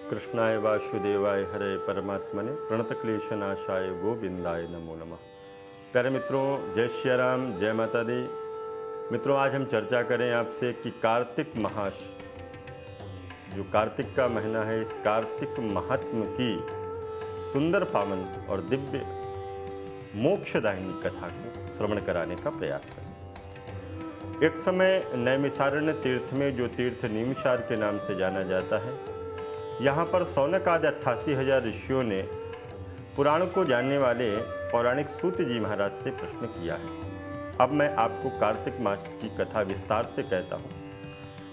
कृष्णाय वासुदेवाय हरे परमात्मने प्रणतक्लेशनाशाय गोविंदाय नमो नमः। प्यारे मित्रों, जय श्री राम, जय माता दी। मित्रों, आज हम चर्चा करें आपसे कि कार्तिक मास, जो कार्तिक का महीना है, इस कार्तिक महात्म की सुंदर, पावन और दिव्य मोक्षदायिनी कथा को श्रवण कराने का प्रयास करें। एक समय नैमिषारण्य तीर्थ में, जो तीर्थ नीमसार के नाम से जाना जाता है, यहाँ पर सौनक आदि 88,000 ऋषियों ने पुराण को जानने वाले पौराणिक सूत जी महाराज से प्रश्न किया है। अब मैं आपको कार्तिक मास की कथा विस्तार से कहता हूँ,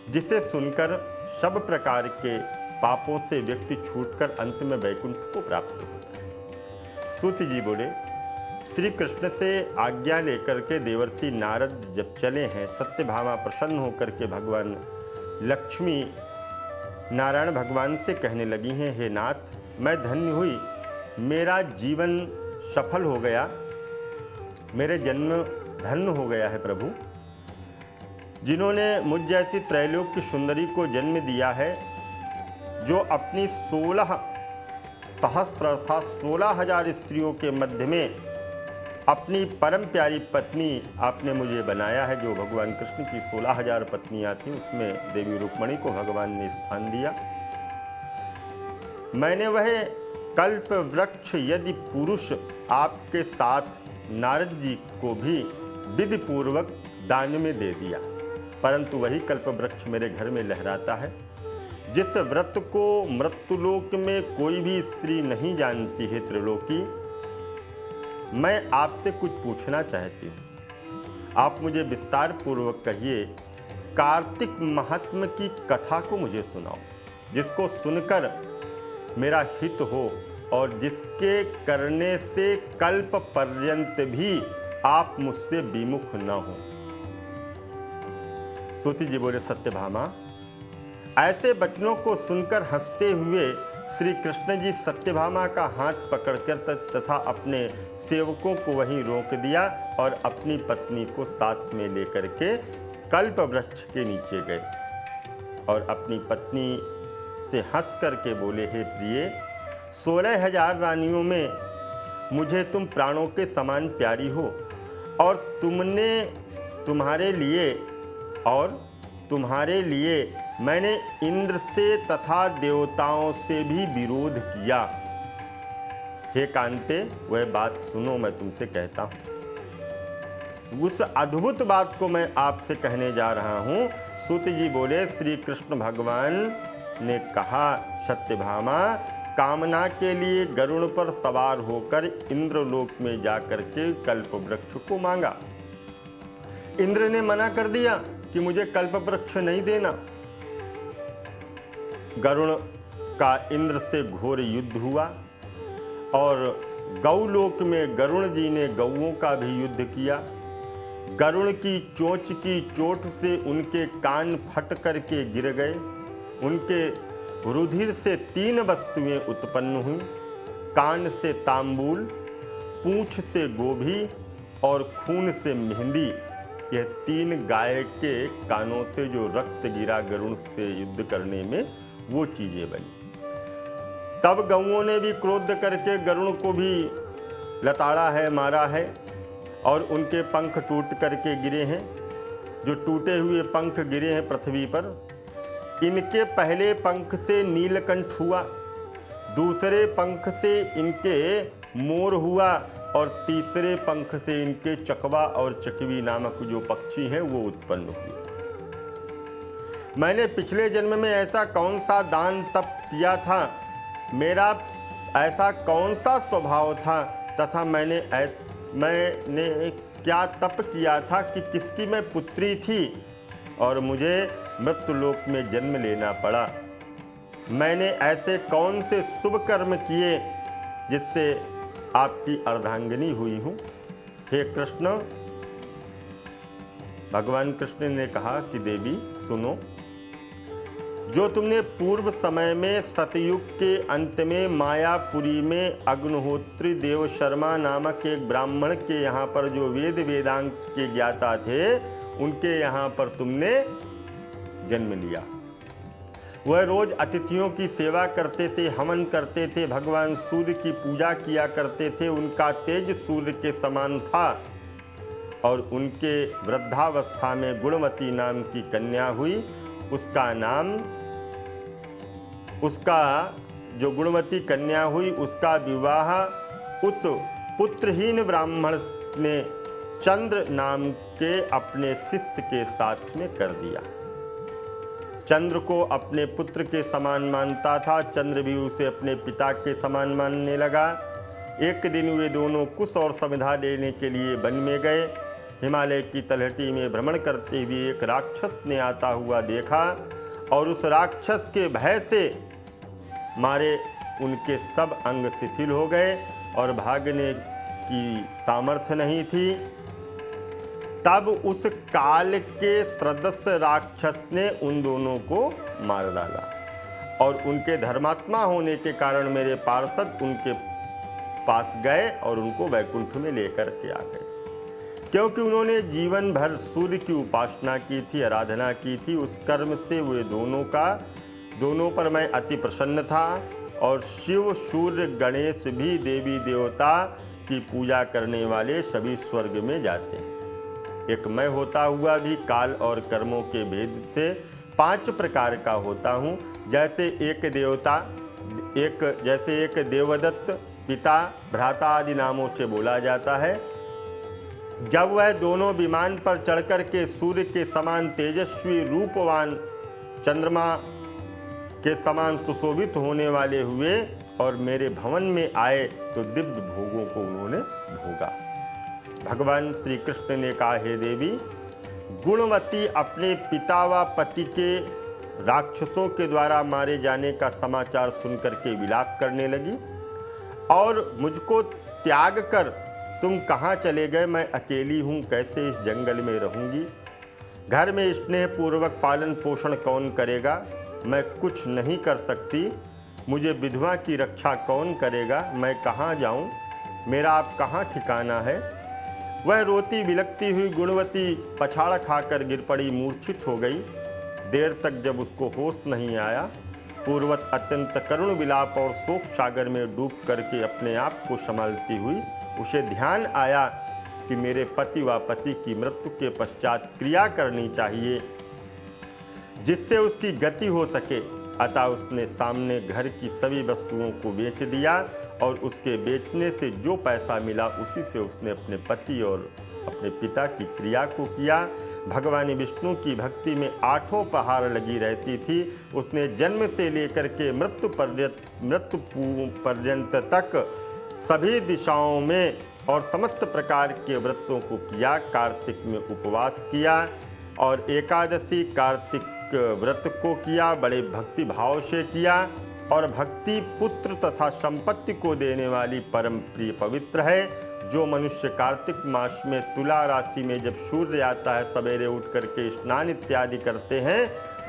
जिसे सुनकर सब प्रकार के पापों से व्यक्ति छूटकर अंत में वैकुंठ को प्राप्त होता है। सूत जी बोले, श्री कृष्ण से आज्ञा लेकर के देवर्षि नारद जब चले हैं, सत्यभामा प्रसन्न होकर के भगवान लक्ष्मी नारायण भगवान से कहने लगी हैं, हे नाथ, मैं धन्य हुई, मेरा जीवन सफल हो गया, मेरे जन्म धन्य हो गया है प्रभु, जिन्होंने मुझ जैसी त्रैलोक्य सुंदरी को जन्म दिया है, जो अपनी 16 सहस्त्र अर्थात 16,000 स्त्रियों के मध्य में अपनी परम प्यारी पत्नी आपने मुझे बनाया है। जो भगवान कृष्ण की 16,000 पत्नियां थीं, उसमें देवी रुक्मिणी को भगवान ने स्थान दिया। मैंने वह कल्प वृक्ष यदि पुरुष आपके साथ नारद जी को भी विधि पूर्वक दान में दे दिया, परंतु वही कल्प वृक्ष मेरे घर में लहराता है, जिस व्रत को मृत्युलोक में कोई भी स्त्री नहीं जानती है। त्रिलोकी, मैं आपसे कुछ पूछना चाहती हूँ, आप मुझे विस्तार पूर्वक कहिए। कार्तिक महात्म की कथा को मुझे सुनाओ, जिसको सुनकर मेरा हित हो और जिसके करने से कल्प पर्यंत भी आप मुझसे विमुख न हो। सूति जी बोले, सत्यभामा, ऐसे वचनों को सुनकर हंसते हुए श्री कृष्ण जी सत्यभामा का हाथ पकड़कर तथा अपने सेवकों को वहीं रोक दिया और अपनी पत्नी को साथ में लेकर के कल्प वृक्ष के नीचे गए और अपनी पत्नी से हंस करके बोले, हे प्रिय, 16,000 रानियों में मुझे तुम प्राणों के समान प्यारी हो, और तुम्हारे लिए मैंने इंद्र से तथा देवताओं से भी विरोध किया। हे कांते, वह बात सुनो, मैं तुमसे कहता हूं। उस अद्भुत बात को मैं आपसे कहने जा रहा हूं। सूत जी बोले, श्री कृष्ण भगवान ने कहा, सत्यभामा, कामना के लिए गरुड़ पर सवार होकर इंद्रलोक में जाकर के कल्प वृक्ष को मांगा। इंद्र ने मना कर दिया कि मुझे कल्प वृक्ष नहीं देना। गरुड़ का इंद्र से घोर युद्ध हुआ और गौलोक में गरुड़ जी ने गौओं का भी युद्ध किया। गरुड़ की चोंच की चोट से उनके कान फट करके गिर गए। उनके रुधिर से 3 वस्तुएं उत्पन्न हुई, कान से तांबूल, पूंछ से गोभी और खून से मेहंदी। यह 3 गाय के कानों से जो रक्त गिरा गरुड़ से युद्ध करने में, वो चीजें बनी। तब गौओं ने भी क्रोध करके गरुड़ को भी लताड़ा है, मारा है, और उनके पंख टूट करके गिरे हैं। जो टूटे हुए पंख गिरे हैं पृथ्वी पर, इनके पहले पंख से नीलकंठ हुआ, दूसरे पंख से इनके मोर हुआ, और तीसरे पंख से इनके चकवा और चकवी नामक जो पक्षी हैं वो उत्पन्न हुए। मैंने पिछले जन्म में ऐसा कौन सा दान तप किया था, मेरा ऐसा कौन सा स्वभाव था, तथा मैंने क्या तप किया था कि किसकी मैं पुत्री थी और मुझे मृत्युलोक में जन्म लेना पड़ा। मैंने ऐसे कौन से शुभ कर्म किए जिससे आपकी अर्धांगिनी हुई हूँ। हे कृष्ण, भगवान कृष्ण ने कहा कि देवी सुनो, जो तुमने पूर्व समय में सतयुग के अंत में मायापुरी में अग्निहोत्री देव शर्मा नामक एक ब्राह्मण के यहाँ पर जो वेद वेदांत के ज्ञाता थे, उनके यहाँ पर तुमने जन्म लिया। वह रोज अतिथियों की सेवा करते थे, हवन करते थे, भगवान सूर्य की पूजा किया करते थे। उनका तेज सूर्य के समान था और उनके वृद्धावस्था में गुणवती नाम की कन्या हुई। उसका जो गुणवती कन्या हुई उसका विवाह उस पुत्रहीन ब्राह्मण ने चंद्र नाम के अपने शिष्य के साथ में कर दिया। चंद्र को अपने पुत्र के समान मानता था, चंद्र भी उसे अपने पिता के समान मानने लगा। एक दिन वे दोनों कुश और समिधा लेने के लिए वन में गए। हिमालय की तलहटी में भ्रमण करते हुए एक राक्षस ने आता हुआ देखा और उस राक्षस के भय से मारे उनके सब अंग शिथिल हो गए और भागने की सामर्थ्य नहीं थी। तब उस काल के सदस्य राक्षस ने उन दोनों को मार डाला और उनके धर्मात्मा होने के कारण मेरे पार्षद उनके पास गए और उनको वैकुंठ में लेकर के आ गए। क्योंकि उन्होंने जीवन भर सूर्य की उपासना की थी, आराधना की थी, उस कर्म से वे दोनों पर मैं अति प्रसन्न था। और शिव, सूर्य, गणेश भी देवी देवता की पूजा करने वाले सभी स्वर्ग में जाते हैं। एक मैं होता हुआ भी काल और कर्मों के भेद से 5 प्रकार का होता हूँ। जैसे एक देवदत्त, पिता, भ्राता आदि नामों से बोला जाता है। जब वह दोनों विमान पर चढ़कर के सूर्य के समान तेजस्वी रूपवान, चंद्रमा के समान सुशोभित होने वाले हुए और मेरे भवन में आए तो दिव्य भोगों को उन्होंने भोगा। भगवान श्री कृष्ण ने कहा, हे देवी, गुणवती अपने पिता व पति के राक्षसों के द्वारा मारे जाने का समाचार सुनकर के विलाप करने लगी और मुझको त्याग कर तुम कहाँ चले गए? मैं अकेली हूँ, कैसे इस जंगल में रहूँगी? घर में स्नेह पूर्वक पालन पोषण कौन करेगा? मैं कुछ नहीं कर सकती। मुझे विधवा की रक्षा कौन करेगा? मैं कहाँ जाऊँ? मेरा आप कहाँ ठिकाना है? वह रोती बिलखती हुई गुणवती पछाड़ खाकर गिर पड़ी, मूर्छित हो गई। देर तक जब उसको होश नहीं आया, पूर्वत अत्यंत करुण विलाप और शोक सागर में डूब करके अपने आप को संभालती हुई उसे ध्यान आया कि मेरे पति व पति की मृत्यु के पश्चात क्रिया करनी चाहिए जिससे उसकी गति हो सके। अतः उसने सामने घर की सभी वस्तुओं को बेच दिया और उसके बेचने से जो पैसा मिला उसी से उसने अपने पति और अपने पिता की क्रिया को किया। भगवान विष्णु की भक्ति में 8 पहाड़ लगी रहती थी। उसने जन्म से लेकर के मृत्यु पर्यंत तक सभी दिशाओं में और समस्त प्रकार के व्रतों को किया। कार्तिक में उपवास किया और एकादशी कार्तिक व्रत को किया, बड़े भक्ति भाव से किया। और भक्ति पुत्र तथा संपत्ति को देने वाली परम प्रिय पवित्र है। जो मनुष्य कार्तिक मास में तुला राशि में जब सूर्य आता है, सवेरे उठ करके स्नान इत्यादि करते हैं,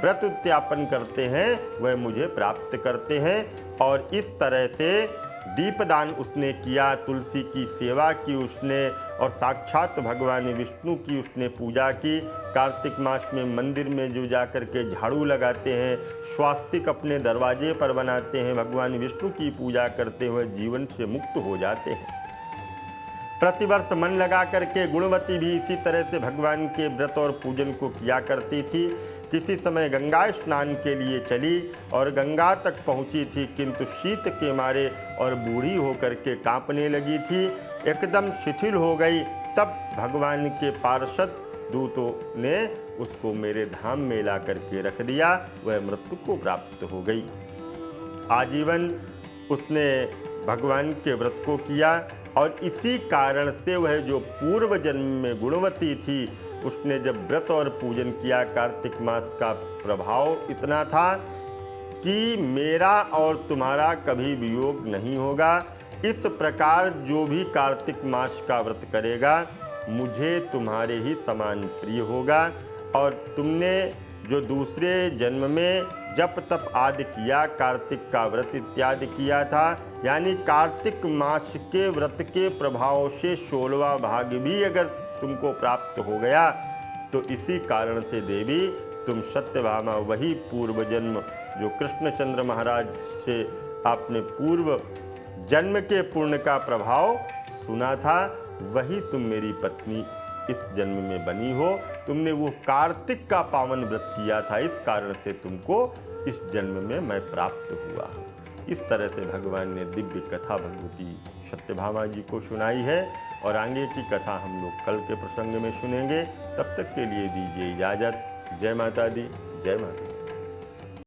व्रत उद्यापन करते हैं, वह मुझे प्राप्त करते हैं। और इस तरह से दीपदान उसने किया, तुलसी की सेवा की उसने और साक्षात भगवान विष्णु की उसने पूजा की। कार्तिक मास में मंदिर में जो जाकर के झाड़ू लगाते हैं, स्वास्तिक अपने दरवाजे पर बनाते हैं, भगवान विष्णु की पूजा करते हुए जीवन से मुक्त हो जाते हैं। प्रतिवर्ष मन लगा करके गुणवती भी इसी तरह से भगवान के व्रत और पूजन को किया करती थी। किसी समय गंगा स्नान के लिए चली और गंगा तक पहुंची थी, किंतु शीत के मारे और बूढ़ी होकर के कांपने लगी थी, एकदम शिथिल हो गई। तब भगवान के पार्षद दूतों ने उसको मेरे धाम में ला करके रख दिया। वह मृत्यु को प्राप्त हो गई। आजीवन उसने भगवान के व्रत को किया और इसी कारण से वह जो पूर्व जन्म में गुणवती थी, उसने जब व्रत और पूजन किया, कार्तिक मास का प्रभाव इतना था कि मेरा और तुम्हारा कभी वियोग नहीं होगा। इस प्रकार जो भी कार्तिक मास का व्रत करेगा, मुझे तुम्हारे ही समान प्रिय होगा। और तुमने जो दूसरे जन्म में जप तप आदि किया, कार्तिक का व्रत इत्यादि किया था, यानी कार्तिक मास के व्रत के प्रभाव से 16वां भाग भी अगर तुमको प्राप्त हो गया, तो इसी कारण से देवी तुम सत्यभामा वही पूर्व जन्म जो कृष्णचंद्र महाराज से आपने पूर्व जन्म के पुण्य का प्रभाव सुना था, वही तुम मेरी पत्नी इस जन्म में बनी हो। तुमने वो कार्तिक का पावन व्रत किया था, इस कारण से तुमको इस जन्म में मैं प्राप्त हुआ हूँ। इस तरह से भगवान ने दिव्य कथा भगवती सत्यभामा जी को सुनाई है और आगे की कथा हम लोग कल के प्रसंग में सुनेंगे। तब तक के लिए दीजिए इजाज़त। जय माता दी, जय माता दी।